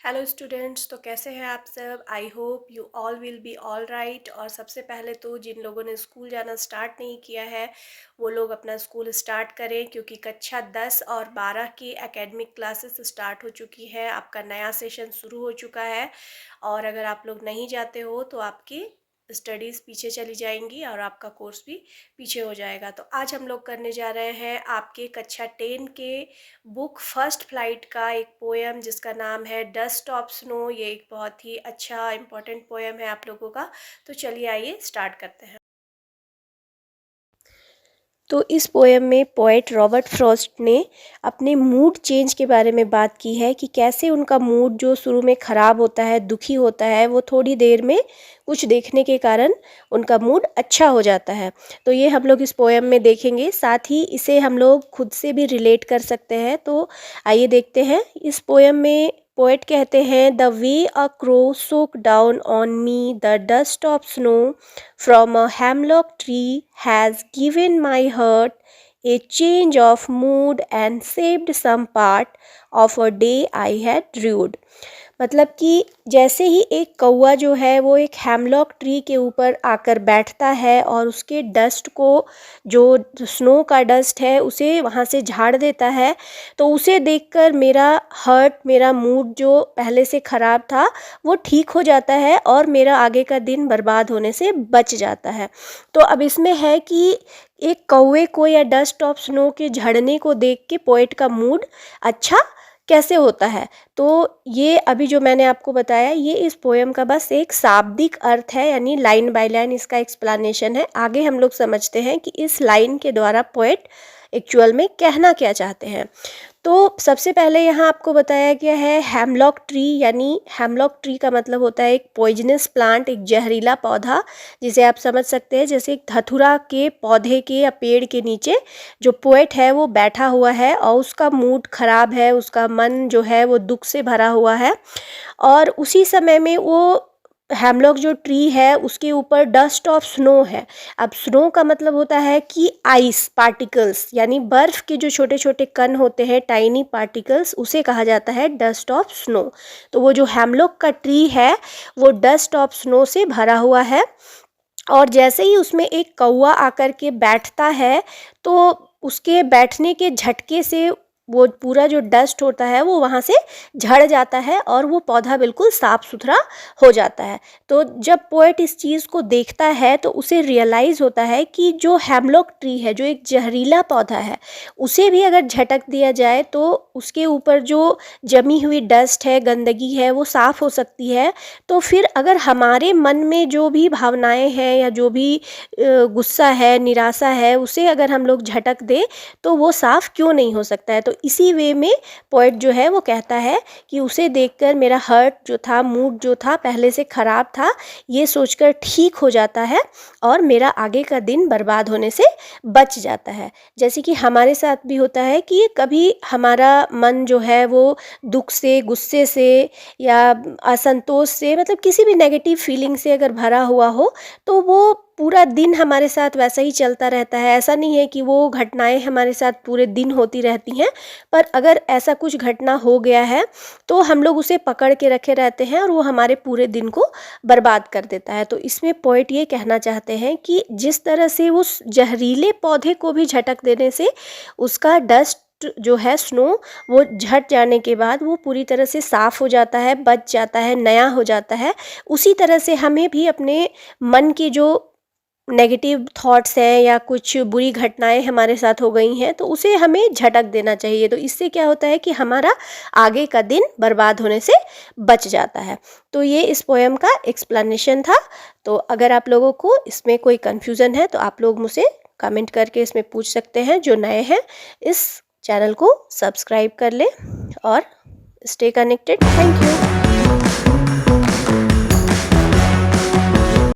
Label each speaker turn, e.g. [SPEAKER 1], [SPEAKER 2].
[SPEAKER 1] Hello students, तो कैसे हैं आप सब। I hope you all will be all right. और सबसे पहले तो जिन लोगों ने स्कूल जाना स्टार्ट नहीं किया है वो लोग अपना स्कूल स्टार्ट करें, क्योंकि कक्षा 10 और 12 की एकेडमिक क्लासेस स्टार्ट हो चुकी है। आपका नया सेशन शुरू हो चुका है और अगर आप लोग नहीं जाते हो तो आपकी स्टडीज़ पीछे चली जाएंगी और आपका कोर्स भी पीछे हो जाएगा। तो आज हम लोग करने जा रहे हैं आपके कक्षा 10 के बुक फर्स्ट फ्लाइट का एक पोएम जिसका नाम है डस्ट ऑफ स्नो। ये एक बहुत ही अच्छा इम्पोर्टेंट पोएम है आप लोगों का। तो चलिए आइए स्टार्ट करते हैं। तो इस पोएम में पोएट रॉबर्ट फ्रॉस्ट ने अपने मूड चेंज के बारे में बात की है कि कैसे उनका मूड जो शुरू में ख़राब होता है, दुखी होता है, वो थोड़ी देर में कुछ देखने के कारण उनका मूड अच्छा हो जाता है। तो ये हम लोग इस पोएम में देखेंगे, साथ ही इसे हम लोग खुद से भी रिलेट कर सकते हैं। तो आइए देखते हैं। इस पोएम में पोएट कहते हैं, the way a crow soak down on me the dust of snow from a hemlock tree has given my heart a change of mood and saved some part of a day I had rued। मतलब कि जैसे ही एक कौवा जो है वो एक hemlock tree के ऊपर आकर बैठता है और उसके डस्ट को, जो स्नो का डस्ट है, उसे वहाँ से झाड़ देता है, तो उसे देखकर मेरा मूड जो पहले से ख़राब था वो ठीक हो जाता है और मेरा आगे का दिन बर्बाद होने से बच जाता है। तो अब इसमें है कि एक कौवे को या डस्ट ऑफ स्नो के झड़ने को देख के पोएट का मूड अच्छा कैसे होता है। तो ये अभी जो मैंने आपको बताया ये इस पोएम का बस एक शाब्दिक अर्थ है, यानी लाइन बाय लाइन इसका एक्सप्लेनेशन है। आगे हम लोग समझते हैं कि इस लाइन के द्वारा पोएट एक्चुअल में कहना क्या चाहते हैं। तो सबसे पहले यहाँ आपको बताया गया है हेमलॉक ट्री, यानी हेमलॉक ट्री का मतलब होता है एक पॉइजनस प्लांट, एक जहरीला पौधा, जिसे आप समझ सकते हैं जैसे एक धतूरा के पौधे के या पेड़ के नीचे जो पोएट है वो बैठा हुआ है और उसका मूड ख़राब है, उसका मन जो है वो दुख से भरा हुआ है। और उसी समय में वो हेमलॉक जो ट्री है उसके ऊपर डस्ट ऑफ स्नो है। अब स्नो का मतलब होता है कि आइस पार्टिकल्स, यानी बर्फ़ के जो छोटे छोटे कण होते हैं, टाइनी पार्टिकल्स, उसे कहा जाता है डस्ट ऑफ स्नो। तो वो जो हेमलॉक का ट्री है वो डस्ट ऑफ स्नो से भरा हुआ है और जैसे ही उसमें एक कौवा आकर के बैठता है तो उसके बैठने के झटके से वो पूरा जो डस्ट होता है वो वहाँ से झड़ जाता है और वो पौधा बिल्कुल साफ़ सुथरा हो जाता है। तो जब पोएट इस चीज़ को देखता है तो उसे रियलाइज़ होता है कि जो हेमलॉक ट्री है, जो एक जहरीला पौधा है, उसे भी अगर झटक दिया जाए तो उसके ऊपर जो जमी हुई डस्ट है, गंदगी है, वो साफ़ हो सकती है। तो फिर अगर हमारे मन में जो भी भावनाएं हैं या जो भी गुस्सा है, निराशा है, उसे अगर हम लोग झटक दें तो वो साफ़ क्यों नहीं हो सकता है। तो इसी वे में पोएट जो है वो कहता है कि उसे देखकर मेरा हर्ट जो था, मूड जो था पहले से ख़राब था, ये सोचकर ठीक हो जाता है और मेरा आगे का दिन बर्बाद होने से बच जाता है। जैसे कि हमारे साथ भी होता है कि कभी हमारा मन जो है वो दुख से, गुस्से से या असंतोष से, मतलब किसी भी नेगेटिव फीलिंग से अगर भरा हुआ हो तो वो पूरा दिन हमारे साथ वैसा ही चलता रहता है। ऐसा नहीं है कि वो घटनाएं हमारे साथ पूरे दिन होती रहती हैं, पर अगर ऐसा कुछ घटना हो गया है तो हम लोग उसे पकड़ के रखे रहते हैं और वो हमारे पूरे दिन को बर्बाद कर देता है। तो इसमें पोएट ये कहना चाहते हैं कि जिस तरह से उस जहरीले पौधे को भी झटक देने से उसका डस्ट जो है, स्नो, वो झट जाने के बाद वो पूरी तरह से साफ़ हो जाता है, बच जाता है, नया हो जाता है, उसी तरह से हमें भी अपने मन की जो नेगेटिव थॉट्स हैं या कुछ बुरी घटनाएं हमारे साथ हो गई हैं तो उसे हमें झटक देना चाहिए। तो इससे क्या होता है कि हमारा आगे का दिन बर्बाद होने से बच जाता है। तो ये इस पोएम का एक्सप्लेनेशन था। तो अगर आप लोगों को इसमें कोई कन्फ्यूज़न है तो आप लोग मुझसे कमेंट करके इसमें पूछ सकते हैं। जो नए हैं इस चैनल को सब्सक्राइब कर लें और स्टे कनेक्टेड। Thank you.